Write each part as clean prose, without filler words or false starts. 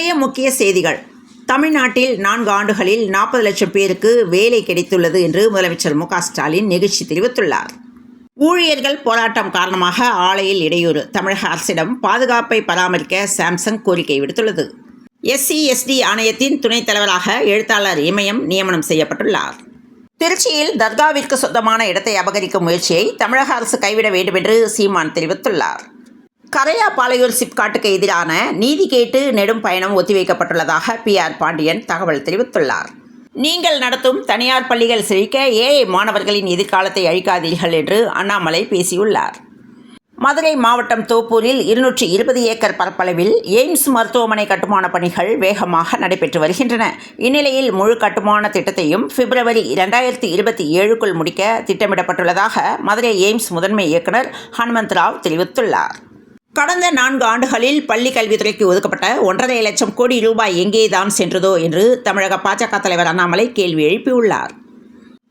இன்றைய முக்கிய செய்திகள். தமிழ்நாட்டில் 4 ஆண்டுகளில் 40 லட்சம் பேருக்கு வேலை கிடைத்துள்ளது என்று முதலமைச்சர் மு க ஸ்டாலின் நெகிழ்ச்சி தெரிவித்துள்ளார். ஊழியர்கள் போராட்டம் காரணமாக ஆலையில் இடையூறு. தமிழக அரசிடம் பாதுகாப்பை பராமரிக்க சாம்சங் கோரிக்கை விடுத்துள்ளது. SC/SD ஆணையத்தின் துணைத் தலைவராக எழுத்தாளர் இமயம் நியமனம் செய்யப்பட்டுள்ளார். திருச்சியில் தர்காவிற்கு சொந்தமான இடத்தை அபகரிக்கும் முயற்சியை தமிழக அரசு கைவிட வேண்டும் என்று சீமான் தெரிவித்துள்ளார். கரையாப்பாளையூர் சிப்காட்டுக்கு எதிரான நீதி கேட்டு நெடும் பயணம் ஒத்திவைக்கப்பட்டுள்ளதாக PR பாண்டியன் தகவல் தெரிவித்துள்ளார். நீங்கள் நடத்தும் தனியார் பள்ளிகள் செழிக்க ஏழை மாணவர்களின் எதிர்காலத்தை அழிக்காதீர்கள் என்று அண்ணாமலை பேசியுள்ளார். மதுரை மாவட்டம் தோப்பூரில் 220 ஏக்கர் பரப்பளவில் எய்ம்ஸ் மருத்துவமனை கட்டுமான பணிகள் வேகமாக நடைபெற்று வருகின்றன. இந்நிலையில் முழு கட்டுமான திட்டத்தையும் பிப்ரவரி 2027க்குள் முடிக்க திட்டமிடப்பட்டுள்ளதாக மதுரை எய்ம்ஸ் முதன்மை இயக்குநர் ஹனுமந்த்ராவ் தெரிவித்துள்ளார். கடந்த 4 ஆண்டுகளில் பள்ளி கல்வித்துறைக்கு ஒதுக்கப்பட்ட 1.5 லட்சம் கோடி ரூபாய் எங்கேதான் சென்றதோ என்று தமிழக பாஜக தலைவர் அண்ணாமலை கேள்வி எழுப்பியுள்ளார்.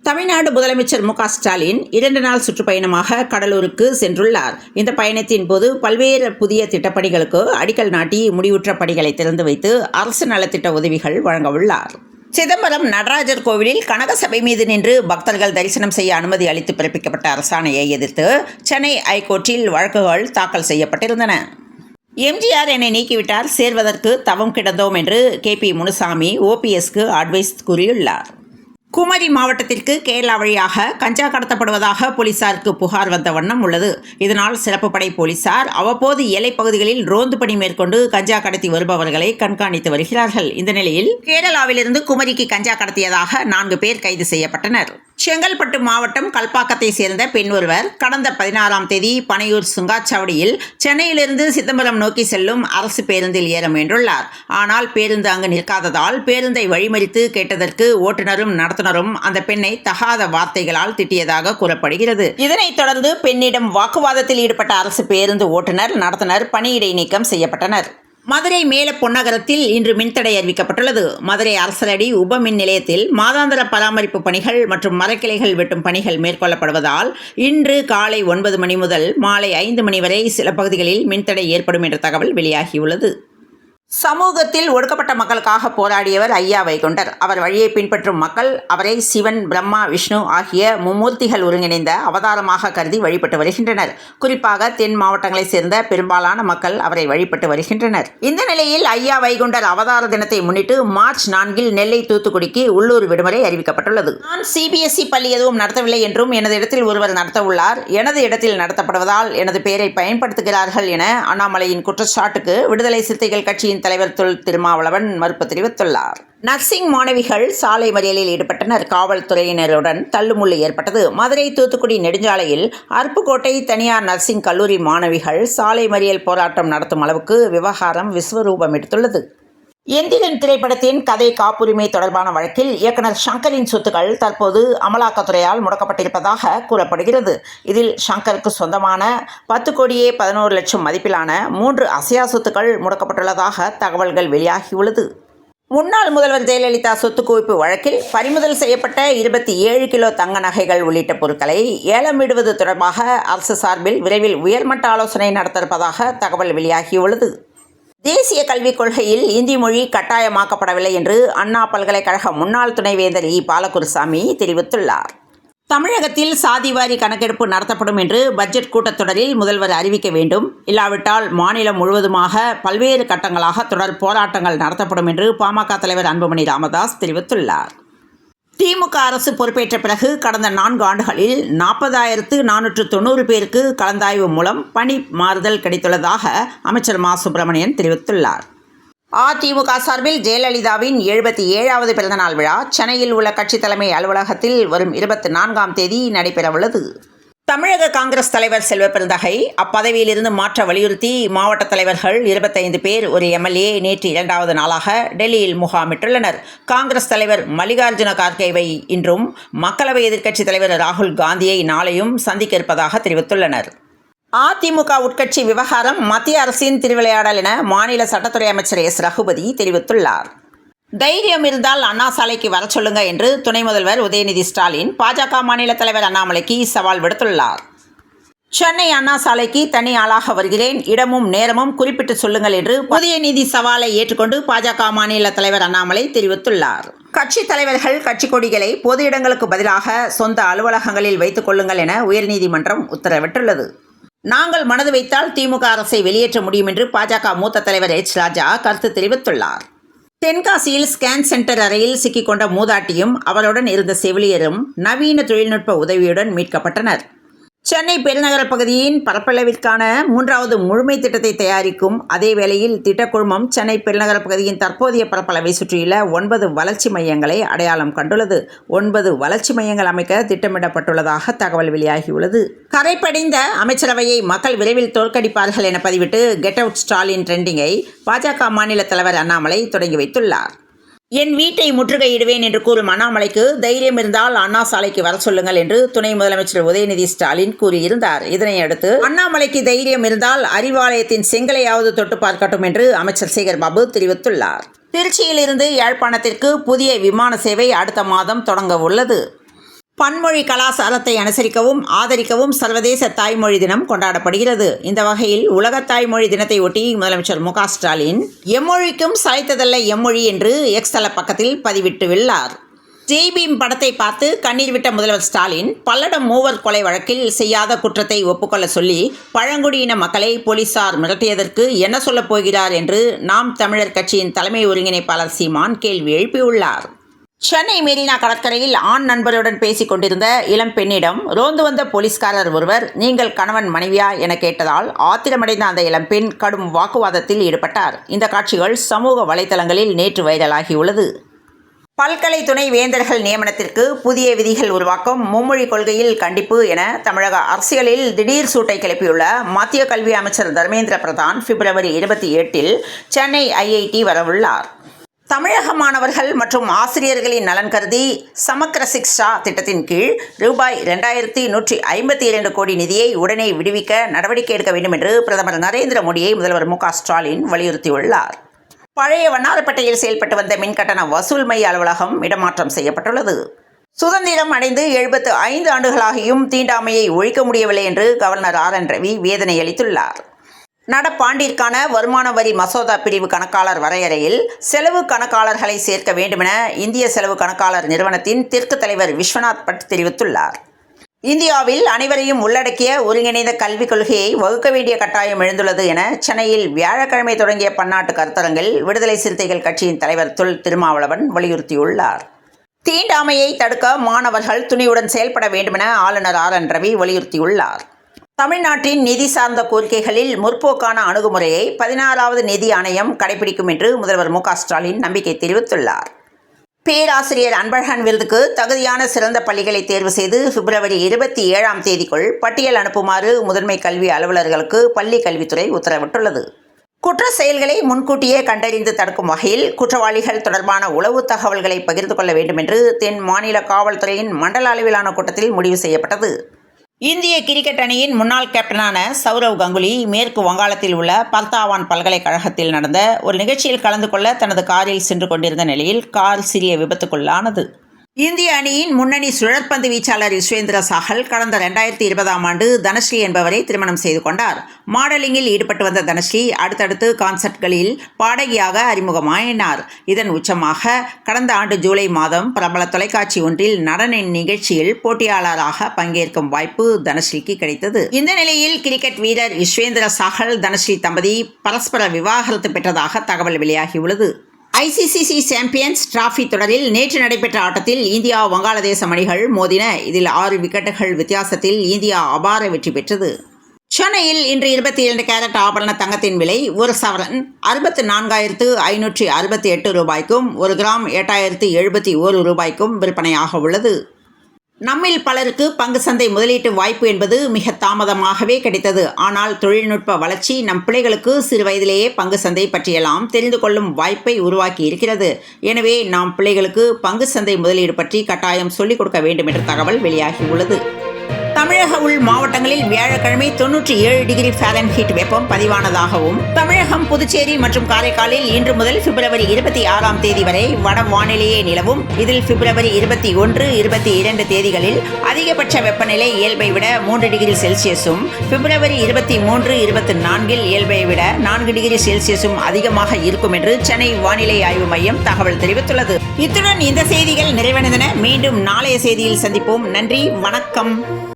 தமிழ்நாடு முதலமைச்சர் மு க ஸ்டாலின் 2 நாள் சுற்றுப்பயணமாக கடலூருக்கு சென்றுள்ளார். இந்த பயணத்தின் போது பல்வேறு புதிய திட்டப்பணிகளுக்கு அடிக்கல் நாட்டி முடிவுற்ற பணிகளை திறந்து வைத்து அரசு நலத்திட்ட உதவிகள் வழங்க உள்ளார். சிதம்பரம் நடராஜர் கோவிலில் கனகசபை மீது நின்று பக்தர்கள் தரிசனம் செய்ய அனுமதி அளித்து பிறப்பிக்கப்பட்ட அரசாணையை எதிர்த்து சென்னை ஐகோர்ட்டில் வழக்குகள் தாக்கல் செய்யப்பட்டிருந்தன. எம்ஜிஆர் என்னை நீக்கிவிட்டார், சேர்வதற்கு தவம் கிடந்தோம் என்று KP முனுசாமி OPSக்கு அட்வைஸ் கூறியுள்ளார். குமரி மாவட்டத்திற்கு கேரளா வழியாக கஞ்சா கடத்தப்படுவதாக போலீசாருக்கு புகார் வந்த வண்ணம் உள்ளது. இதனால் சிறப்பு படை போலீசார் அவ்வப்போது எல்லைப் பகுதிகளில் ரோந்து பணி மேற்கொண்டு கஞ்சா கடத்தி வருபவர்களை கண்காணித்து வருகிறார்கள். இந்த நிலையில் கேரளாவிலிருந்து குமரிக்கு கஞ்சா கடத்தியதாக 4 பேர் கைது செய்யப்பட்டனர். செங்கல்பட்டு மாவட்டம் கல்பாக்கத்தை சேர்ந்த பெண் ஒருவர் கடந்த 16ஆம் தேதி பனையூர் சுங்காச்சாவடியில் சென்னையிலிருந்து சிதம்பரம் நோக்கி செல்லும் அரசு பேருந்தில் ஏற முயன்றுள்ளார். ஆனால் பேருந்து அங்கு நிற்காததால் பேருந்தை வழிமறித்து கேட்டதற்கு ஓட்டுநரும் நடத்துனரும் அந்த பெண்ணை தகாத வார்த்தைகளால் திட்டியதாக கூறப்படுகிறது. இதனைத் தொடர்ந்து பெண்ணிடம் வாக்குவாதத்தில் ஈடுபட்ட அரசு பேருந்து ஓட்டுநர் நடத்துனர் பணியிடை நீக்கம் செய்யப்பட்டனர். மதுரை மேல பொன்னகரத்தில் இன்று மின்தடை அறிவிக்கப்பட்டுள்ளது. மதுரை அரசரடி உப மின் நிலையத்தில் மாதாந்திர பராமரிப்பு பணிகள் மற்றும் மரக்கிளைகள் வெட்டும் பணிகள் மேற்கொள்ளப்படுவதால் இன்று காலை 9 மணி முதல் மாலை 5 மணி வரை சில பகுதிகளில் மின்தடை ஏற்படும் என்ற தகவல் வெளியாகியுள்ளது. சமூகத்தில் ஒடுக்கப்பட்ட மக்களுக்காக போராடியவர் ஐயா வைகுண்டர். அவர் வழியை பின்பற்றும் மக்கள் அவரை சிவன், பிரம்மா, விஷ்ணு ஆகிய மும்மூர்த்திகள் ஒருங்கிணைந்த அவதாரமாக கருதி வழிபட்டு வருகின்றனர். குறிப்பாக தென் மாவட்டங்களைச் சேர்ந்த பெரும்பாலான மக்கள் அவரை வழிபட்டு வருகின்றனர். இந்த நிலையில் ஐயா வைகுண்டர் அவதார தினத்தை முன்னிட்டு மார்ச் 4 நெல்லை, தூத்துக்குடிக்கு உள்ளூர் விடுமுறை அறிவிக்கப்பட்டுள்ளது. நான் CBSE பள்ளி எதுவும் நடத்தவில்லை என்றும் எனது இடத்தில் ஒருவர் நடத்த உள்ளார், எனது இடத்தில் நடத்தப்படுவதால் எனது பெயரை பயன்படுத்துகிறார்கள் என அண்ணாமலையின் குற்றச்சாட்டுக்கு விடுதலை சிறுத்தைகள் கட்சியின் தலைவர் தொல் திருமாவளவன் மறுப்பு தெரிவித்துள்ளார். நர்சிங் மாணவிகள் சாலை மறியலில் ஈடுபட்டனர். காவல்துறையினருடன் தள்ளுமுள்ளு ஏற்பட்டது. மதுரை தூத்துக்குடி நெடுஞ்சாலையில் அருப்புக்கோட்டை தனியார் நர்சிங் கல்லூரி மாணவிகள் சாலை மறியல் போராட்டம் நடத்தும் அளவுக்கு விவகாரம் விஸ்வரூபம் எடுத்துள்ளது. எந்திரன் திரைப்படத்தின் கதை காப்புரிமை தொடர்பான வழக்கில் இயக்குனர் ஷங்கரின் சொத்துக்கள் தற்போது அமலாக்கத்துறையால் முடக்கப்பட்டிருப்பதாக கூறப்படுகிறது. இதில் ஷங்கருக்கு சொந்தமான 10,11,00,000 மதிப்பிலான 3 அசையா சொத்துக்கள் முடக்கப்பட்டுள்ளதாக தகவல்கள் வெளியாகியுள்ளது. முன்னாள் முதல்வர் ஜெயலலிதா சொத்து குவிப்பு வழக்கில் பறிமுதல் செய்யப்பட்ட 27 கிலோ தங்க நகைகள் உள்ளிட்ட பொருட்களை ஏலம் விடுவது தொடர்பாக அரசு சார்பில் விரைவில் உயர்மட்ட ஆலோசனை நடத்திருப்பதாக தகவல் வெளியாகியுள்ளது. தேசிய கல்விக் கொள்கையில் இந்தி மொழி கட்டாயமாக்கப்படவில்லை என்று அண்ணா பல்கலைக்கழக முன்னாள் துணைவேந்தர் பாலகுருசாமி தெரிவித்துள்ளார். தமிழகத்தில் சாதிவாரி கணக்கெடுப்பு நடத்தப்படும் என்று பட்ஜெட் கூட்டத்தொடரில் முதல்வர் அறிவிக்க வேண்டும். இல்லாவிட்டால் மாநிலம் முழுவதுமாக பல்வேறு கட்டங்களாக தொடர் போராட்டங்கள் நடத்தப்படும் என்று பாமக தலைவர் அன்புமணி ராமதாஸ் தெரிவித்துள்ளார். திமுக அரசு பொறுப்பேற்ற பிறகு கடந்த 4 ஆண்டுகளில் 40,490 பேருக்கு கலந்தாய்வு மூலம் பணி மாறுதல் கிடைத்துள்ளதாக அமைச்சர் மா சுப்பிரமணியன் தெரிவித்துள்ளார். அதிமுக சார்பில் ஜெயலலிதாவின் 77வது பிறந்தநாள் விழா சென்னையில் உள்ள கட்சி தலைமை அலுவலகத்தில் வரும் 24ஆம் தேதி நடைபெறவுள்ளது. தமிழக காங்கிரஸ் தலைவர் செல்வ பெருந்தகை அப்பதவியிலிருந்து மாற்ற வலியுறுத்தி மாவட்ட தலைவர்கள் 25 பேர், ஒரு MLA நேற்று 2வது நாளாக டெல்லியில் முகாமிட்டுள்ளனர். காங்கிரஸ் தலைவர் மல்லிகார்ஜுன கார்கேவை இன்றும், மக்களவை எதிர்க்கட்சித் தலைவர் ராகுல் காந்தியை நாளையும் சந்திக்க இருப்பதாக தெரிவித்துள்ளனர். அதிமுக உட்கட்சி விவகாரம் மத்திய அரசின் திருவிளையாடல் என மாநில சட்டத்துறை அமைச்சர் S. ரகுபதி தெரிவித்துள்ளார். தைரியம் இருந்தால் அண்ணா சாலைக்கு வர சொல்லுங்க என்று துணை முதல்வர் உதயநிதி ஸ்டாலின் பாஜக மாநில தலைவர் அண்ணாமலைக்கு சவால் விடுத்துள்ளார். சென்னை அண்ணா சாலைக்கு தனி ஆளாக வருகிறேன், இடமும் நேரமும் குறிப்பிட்டு சொல்லுங்கள் என்று புதிய நிதி சவாலை ஏற்றுக்கொண்டு பாஜக மாநில தலைவர் அண்ணாமலை தெரிவித்துள்ளார். கட்சித் தலைவர்கள் கட்சி கொடிகளை பொது இடங்களுக்கு பதிலாக சொந்த அலுவலகங்களில் வைத்துக் கொள்ளுங்கள் என உயர்நீதிமன்றம் உத்தரவிட்டுள்ளது. நாங்கள் மனது வைத்தால் திமுக அரசை வெளியேற்ற முடியும் என்று பாஜக மூத்த தலைவர் எச். ராஜா கருத்து தெரிவித்துள்ளார். தென்காசியில் ஸ்கேன் சென்டர் அறையில் சிக்கிக்கொண்ட மூதாட்டியும் அவருடன் இருந்த செவிலியரும் நவீன தொழில்நுட்ப உதவியுடன் மீட்கப்பட்டனர். சென்னை பெருநகர பகுதியின் பரப்பளவிற்கான 3வது முழுமை திட்டத்தை தயாரிக்கும் அதே வேளையில் திட்டக்குழுமம் சென்னை பெருநகர பகுதியின் தற்போதைய பரப்பளவை சுற்றியுள்ள 9 வளர்ச்சி மையங்களை அடையாளம் கண்டுள்ளது. 9 வளர்ச்சி மையங்கள் அமைக்க திட்டமிடப்பட்டுள்ளதாக தகவல் வெளியாகியுள்ளது. கரைப்படைந்த அமைச்சரவையை மக்கள் விரைவில் தோற்கடிப்பார்கள் என பதிவிட்டு கெட் அவுட் ஸ்டாலின் ட்ரெண்டிங்கை பாஜக மாநில தலைவர் அண்ணாமலை தொடங்கி வைத்துள்ளார். என் வீட்டை முற்றுகையிடுவேன் என்று கூறும் அண்ணாமலைக்கு தைரியம் இருந்தால் அண்ணா சாலைக்கு வர சொல்லுங்கள் என்று துணை முதலமைச்சர் உதயநிதி ஸ்டாலின் கூறியிருந்தார். இதனையடுத்து அண்ணாமலைக்கு தைரியம் இருந்தால் அறிவாலயத்தின் செங்கலையாவது தொட்டு பார்க்கட்டும் என்று அமைச்சர் சேகர்பாபு தெரிவித்துள்ளார். திருச்சியில் இருந்து யாழ்ப்பாணத்திற்கு புதிய விமான சேவை அடுத்த மாதம் தொடங்க உள்ளது. பன்மொழி கலாச்சாரத்தை அனுசரிக்கவும் ஆதரிக்கவும் சர்வதேச தாய்மொழி தினம் கொண்டாடப்படுகிறது. இந்த வகையில் உலக தாய்மொழி தினத்தை ஒட்டி முதலமைச்சர் மு. ஸ்டாலின் எம்மொழிக்கும் சளைத்ததல்ல எம்மொழி என்று எக்ஸ் தள பக்கத்தில் பதிவிட்டுள்ளார். ஜெய்பீம் படத்தை பார்த்து கண்ணீர் விட்ட முதல்வர் ஸ்டாலின் பல்லடம் மூவர் கொலை வழக்கில் செய்யாத குற்றத்தை ஒப்புக்கொள்ள சொல்லி பழங்குடியின மக்களை போலீசார் மிரட்டியதற்கு என்ன சொல்லப் போகிறார் என்று நாம் தமிழர் கட்சியின் தலைமை ஒருங்கிணைப்பாளர் சீமான் கேள்வி எழுப்பியுள்ளார். சென்னை மெரினா கடற்கரையில் ஆண் நண்பருடன் பேசிக் கொண்டிருந்த இளம் பெண்ணிடம் ரோந்து வந்த போலீஸ்காரர் ஒருவர் நீங்கள் கணவன் மனைவியா என கேட்டதால் ஆத்திரமடைந்த அந்த இளம்பெண் கடும் வாக்குவாதத்தில் ஈடுபட்டார். இந்த காட்சிகள் சமூக வலைதளங்களில் நேற்று வைரலாகியுள்ளது. பல்கலை துணை வேந்தர்கள் நியமனத்திற்கு புதிய விதிகள் உருவாக்கம், மும்மொழி கொள்கையில் கண்டிப்பு என தமிழக அரசியலில் திடீர் சூட்டை கிளப்பியுள்ள மத்திய கல்வி அமைச்சர் தர்மேந்திர பிரதான் பிப்ரவரி 28 சென்னை IIT வரவுள்ளார். தமிழக மாணவர்கள் மற்றும் ஆசிரியர்களின் நலன் கருதி சமக்கர சிக்ஷா திட்டத்தின் கீழ் ரூபாய் 2152 கோடி நிதியை உடனே விடுவிக்க நடவடிக்கை எடுக்க வேண்டும் என்று பிரதமர் நரேந்திர மோடியை முதல்வர் மு. ஸ்டாலின் வலியுறுத்தியுள்ளார். பழைய வண்ணாரப்பேட்டையில் செயல்பட்டு வந்த மின்கட்டண வசூல் மைய அலுவலகம் இடமாற்றம் செய்யப்பட்டுள்ளது. சுதந்திரம் அடைந்து 75 ஆண்டுகளாகியும் தீண்டாமையை ஒழிக்க முடியவில்லை என்று கவர்னர் RN ரவி வேதனை அளித்துள்ளார். நடப்பாண்டிற்கான வருமான வரி மசோதா பிரிவு கணக்காளர் வரையறையில் செலவு கணக்காளர்களை சேர்க்க வேண்டுமென இந்திய செலவு கணக்காளர் நிறுவனத்தின் தெற்கு தலைவர் விஸ்வநாத் பட் தெரிவித்துள்ளார். இந்தியாவில் அனைவரையும் உள்ளடக்கிய ஒருங்கிணைந்த கல்விக் கொள்கையை வகுக்க வேண்டிய கட்டாயம் எழுந்துள்ளது என சென்னையில் வியாழக்கிழமை தொடங்கிய பன்னாட்டு கருத்தரங்கில் விடுதலை சிறுத்தைகள் கட்சியின் தலைவர் தொல் திருமாவளவன் வலியுறுத்தியுள்ளார். தீண்டாமையை தடுக்க மாணவர்கள் துணிவுடன் செயல்பட வேண்டுமென ஆளுநர் RN ரவி வலியுறுத்தியுள்ளார். தமிழ்நாட்டின் நிதி சார்ந்த கோரிக்கைகளில் முற்போக்கான அணுகுமுறையை 16வது நிதி ஆணையம் கடைபிடிக்கும் என்று முதல்வர் மு. ஸ்டாலின் நம்பிக்கை தெரிவித்துள்ளார். பேராசிரியர் அன்பழகன் விருதுக்கு தகுதியான சிறந்த பள்ளிகளை தேர்வு செய்து பிப்ரவரி 27 பட்டியல் அனுப்புமாறு முதன்மை கல்வி அலுவலர்களுக்கு பள்ளி கல்வித்துறை உத்தரவிட்டுள்ளது. குற்ற செயல்களை முன்கூட்டியே கண்டறிந்து தடுக்கும் வகையில் குற்றவாளிகள் தொடர்பான உளவு தகவல்களை பகிர்ந்து கொள்ள வேண்டும் என்று தென் மாநில காவல்துறையின் மண்டல அளவிலான கூட்டத்தில் முடிவு செய்யப்பட்டது. இந்திய கிரிக்கெட் அணியின் முன்னாள் கேப்டனான சௌரவ் கங்குலி மேற்கு வங்காளத்தில் உள்ள பர்தாவான் பல்கலைக்கழகத்தில் நடந்த ஒரு நிகழ்ச்சியில் கலந்து கொள்ள தனது காரில் சென்று கொண்டிருந்த நிலையில் கார் சிறிய விபத்துக்குள்ளானது. இந்திய அணியின் முன்னணி சுழற்பந்து வீச்சாளர் யுஸ்வேந்திர சாஹல் கடந்த 2020 தனஸ்ரீ என்பவரை திருமணம் செய்து கொண்டார். மாடலிங்கில் ஈடுபட்டு வந்த தனஸ்ரீ அடுத்தடுத்து கான்சர்ட்களில் பாடகியாக அறிமுகமாயினார். இதன் உச்சமாக கடந்த ஆண்டு ஜூலை மாதம் பிரபல தொலைக்காட்சி ஒன்றில் நடன நிகழ்ச்சியில் போட்டியாளராக பங்கேற்கும் வாய்ப்பு தனஸ்ரீக்கு கிடைத்தது. இந்த நிலையில் கிரிக்கெட் வீரர் யுஸ்வேந்திர சாஹல் தனஸ்ரீ தம்பதி பரஸ்பர விவாகரத்து பெற்றதாக தகவல் வெளியாகியுள்ளது. ICC சாம்பியன்ஸ் டிராபி தொடரில் நேற்று நடைபெற்ற ஆட்டத்தில் இந்தியா வங்காளதேசம் அணிகள் மோதின. இதில் 6 விக்கெட்டுகள் வித்தியாசத்தில் இந்தியா அபார வெற்றி பெற்றது. சென்னையில் இன்று 22 கேரட் ஆபரண தங்கத்தின் விலை ஒரு சவரன் 64,568 ரூபாய்க்கும் 1 கிராம் 8,071 ரூபாய்க்கும் விற்பனையாக உள்ளது. நம்மில் பலருக்கு பங்கு சந்தை முதலீட்டு வாய்ப்பு என்பது மிக தாமதமாகவே கிடைத்தது. ஆனால் தொழில்நுட்ப வளர்ச்சி நம் பிள்ளைகளுக்கு சிறு வயதிலேயே பங்கு சந்தை பற்றியெல்லாம் தெரிந்து கொள்ளும் வாய்ப்பை உருவாக்கி இருக்கிறது. எனவே நாம் பிள்ளைகளுக்கு பங்கு சந்தை முதலீடு பற்றி கட்டாயம் சொல்லிக் கொடுக்க வேண்டும் என்ற தகவல் வெளியாகியுள்ளது. தமிழக உள் மாவட்டங்களில் வியாழக்கிழமை 97 டிகிரி ஃபாரன்ஹீட் வெப்பம் பதிவானதாகவும், தமிழகம், புதுச்சேரி மற்றும் காரைக்காலில் இன்று முதல் பிப்ரவரி 26ஆம் தேதி வரை வட வானிலையே நிலவும். இதில் பிப்ரவரி 21, 22 தேதிகளில் அதிகபட்ச வெப்பநிலை இயல்பை விட 3 டிகிரி செல்சியஸும், பிப்ரவரி 23, 24இல் இயல்பை விட 4 டிகிரி செல்சியஸும் அதிகமாக இருக்கும் என்று சென்னை வானிலை ஆய்வு மையம் தகவல் தெரிவித்துள்ளது. இத்துடன் இந்த செய்திகள் நிறைவடைந்தன. மீண்டும் நாளைய செய்தியில் சந்திப்போம். நன்றி, வணக்கம்.